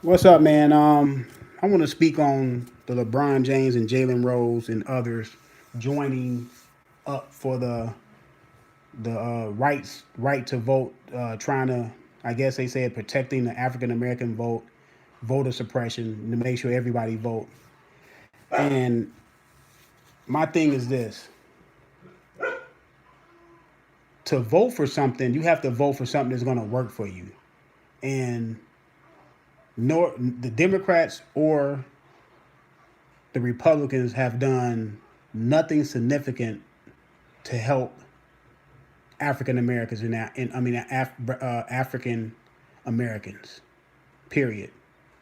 What's up, man? I want to speak on the LeBron James and Jalen Rose and others joining up for the right to vote, trying to, I guess they said, protecting the African American vote, voter suppression to make sure everybody vote. And my thing is this: to vote for something, you have to vote for something that's going to work for you. And nor the Democrats or the Republicans have done nothing significant to help African Americans African Americans. Period.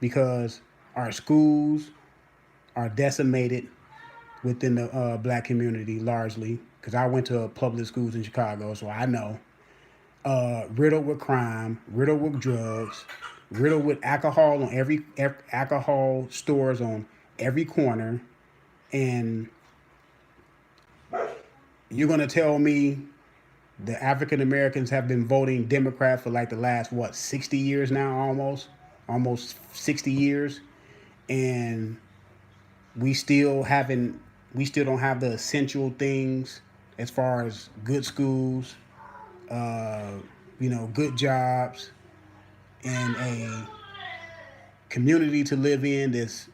Because our schools are decimated within the black community largely. Because I went to public schools in Chicago, so I know. Riddled with crime, riddled with drugs, riddled with alcohol on every alcohol stores on every corner, and you're gonna tell me the African Americans have been voting Democrat for like the last 60 years now, almost 60 years, and we still haven't we still don't have the essential things as far as good schools, uh, good jobs, and a community to live in that's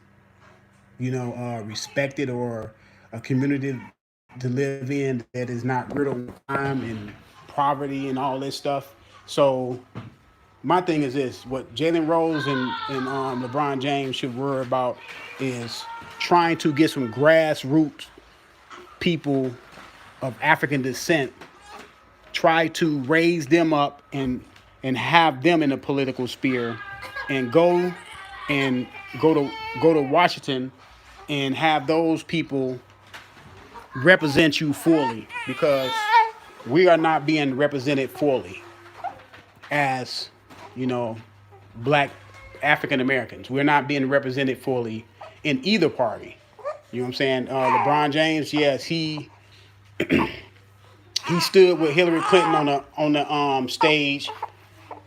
respected, or a community to live in that is not riddled with crime and poverty and all this stuff. So my thing is this: what Jalen Rose and LeBron James should worry about is trying to get some grassroots people of African descent, try to raise them up and have them in the political sphere, and and go to Washington and have those people represent you fully, because we are not being represented fully as, you know, black African Americans. We're not being represented fully in either party. You know what I'm saying? LeBron James, yes, he stood with Hillary Clinton on the stage,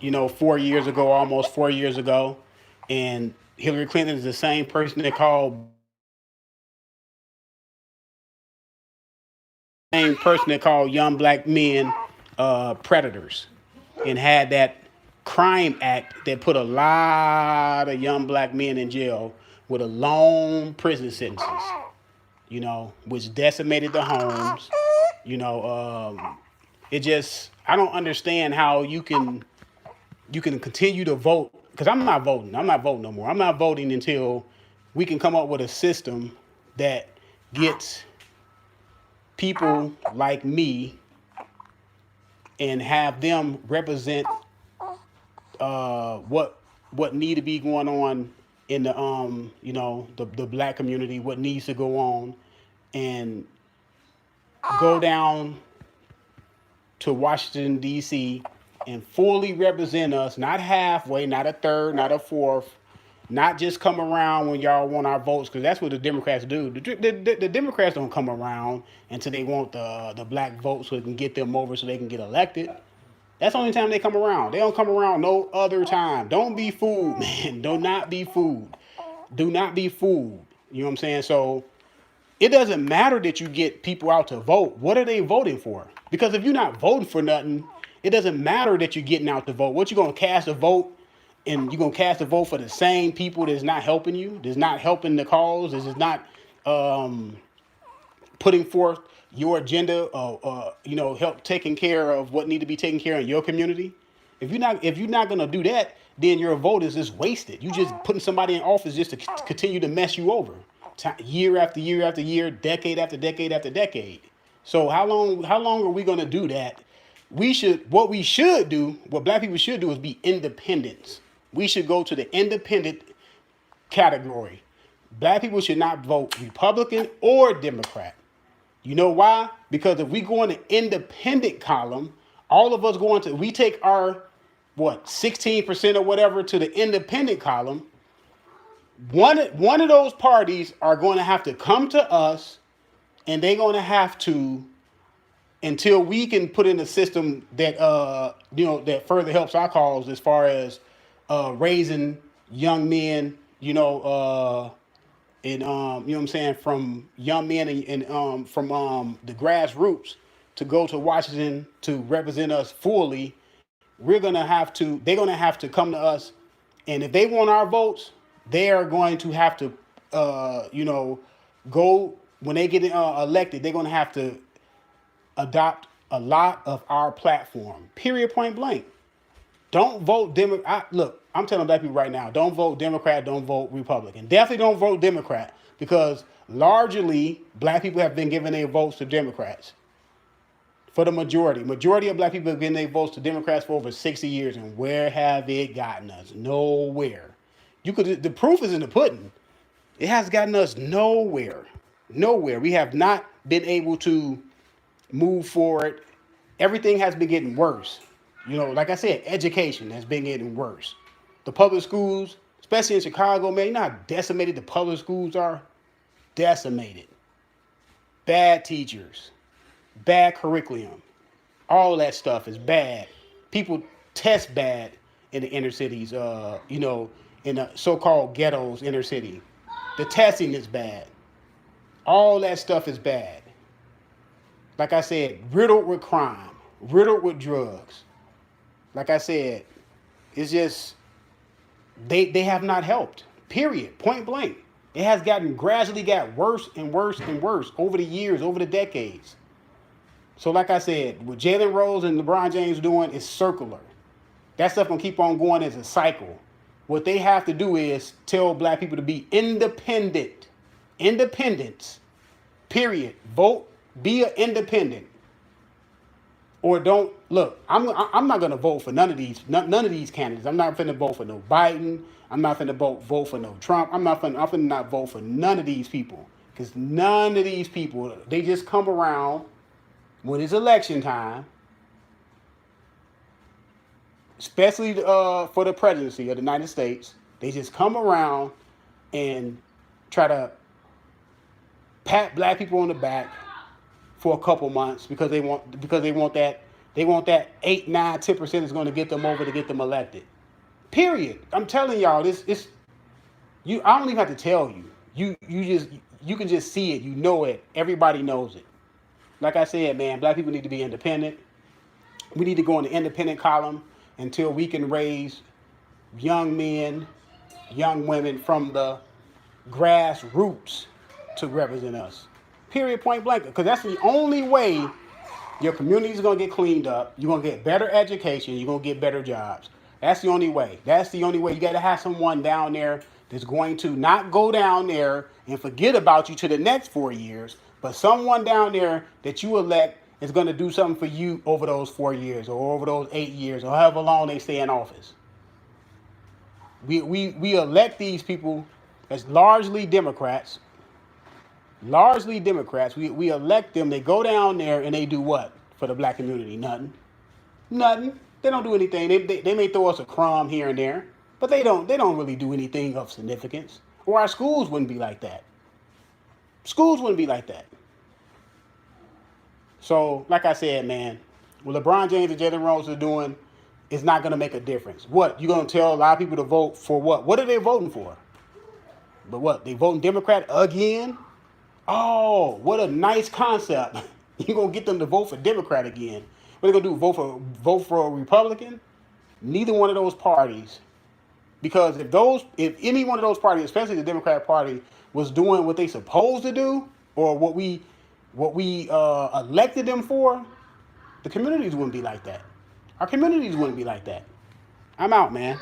4 years ago, almost 4 years ago, and Hillary Clinton is the same person that called young black men predators, and had that crime act that put a lot of young black men in jail with a long prison sentences, which decimated the homes. You know, it just, I don't understand how you can continue to vote, because I'm not voting. I'm not voting no more. I'm not voting until we can come up with a system that gets people like me and have them represent what need to be going on in the the black community, what needs to go on, and go down to Washington D.C. and fully represent us, not halfway, not a third, not a fourth, not just come around when y'all want our votes, because that's what the Democrats do. The Democrats don't come around until they want the black vote so they can get them over so they can get elected. That's the only time they come around. They don't come around no other time. Don't be fooled, man. Do not be fooled. Do not be fooled. You know what I'm saying? So it doesn't matter that you get people out to vote. What are they voting for? Because if you're not voting for nothing, it doesn't matter that you're getting out to vote. What, you gonna cast a vote, and you're gonna cast a vote for the same people that's not helping you, that's not helping the cause, that's not um, putting forth your agenda, help taking care of what need to be taken care of in your community. If you're not gonna do that, then your vote is just wasted. You just putting somebody in office just to continue to mess you over, year after year after year, decade after decade after decade. So how long are we gonna do that? What black people should do is be independents. We should go to the independent category. Black people should not vote Republican or Democrat. You know why? Because if we go in the independent column, all of us we take our 16% or whatever to the independent column. One of those parties are going to have to come to us, and they're going to have to, until we can put in a system that that further helps our cause as far as raising young men, and you know what I'm saying, from young men and from the grassroots to go to Washington to represent us fully. They're gonna have to come to us, and if they want our votes, they are going to have to, go when they get elected. They're gonna have to adopt a lot of our platform. Period. Point blank. Don't vote Democrat. Look, I'm telling black people right now, don't vote Democrat, don't vote Republican. Definitely don't vote Democrat, because largely black people have been giving their votes to Democrats. For the majority of black people have given their votes to Democrats for over 60 years, and where have it gotten us? Nowhere. The proof is in the pudding. It has gotten us nowhere. Nowhere. We have not been able to move forward. Everything has been getting worse. Like I said, education has been getting worse. The public schools, especially in Chicago, man, you know how decimated the public schools are? Decimated. Bad teachers, bad curriculum. All that stuff is bad. People test bad in the inner cities, in the so-called ghettos, inner city. The testing is bad. All that stuff is bad. Like I said, riddled with crime, riddled with drugs. Like I said, it's just, they have not helped. Period. Point blank. It has gradually got worse and worse and worse over the years, over the decades. So like I said, what Jalen Rose and LeBron James doing is circular. That stuff gonna keep on going as a cycle. What they have to do is tell black people to be independent. Independence. Period. Vote. Be an independent. Or don't look. I'm not gonna vote for none of these candidates. I'm not finna vote for no Biden. I'm not finna vote for no Trump. I'm finna not vote for none of these people, because none of these people, they just come around when it's election time, especially for the presidency of the United States. They just come around and try to pat black people on the back for a couple months, because they want that 8, 9, 10% is going to get them over, to get them elected. Period. I'm telling y'all, I don't even have to tell you. You can just see it. You know it. Everybody knows it. Like I said, man, black people need to be independent. We need to go in the independent column until we can raise young men, young women from the grassroots to represent us. Period, point blank. Because that's the only way your community is going to get cleaned up. You're going to get better education. You're going to get better jobs. That's the only way. That's the only way. You got to have someone down there that's going to not go down there and forget about you to the next 4 years, but someone down there that you elect is going to do something for you over those 4 years or over those 8 years or however long they stay in office. We elect these people as largely Democrats. We elect them. They go down there and they do what for the black community? Nothing. They don't do anything. They may throw us a crumb here and there, but they don't really do anything of significance. Or our schools wouldn't be like that. So, like I said, man, what LeBron James and Jalen Rose are doing is not going to make a difference. What? You're going to tell a lot of people to vote for what? What are they voting for? But what? They voting Democrat again? Oh, what a nice concept. You're going to get them to vote for Democrat again. What are they going to do? Vote for a Republican? Neither one of those parties. Because if any one of those parties, especially the Democratic Party, was doing what they supposed to do, or what we elected them for, the communities wouldn't be like that. Our communities wouldn't be like that. I'm out, man.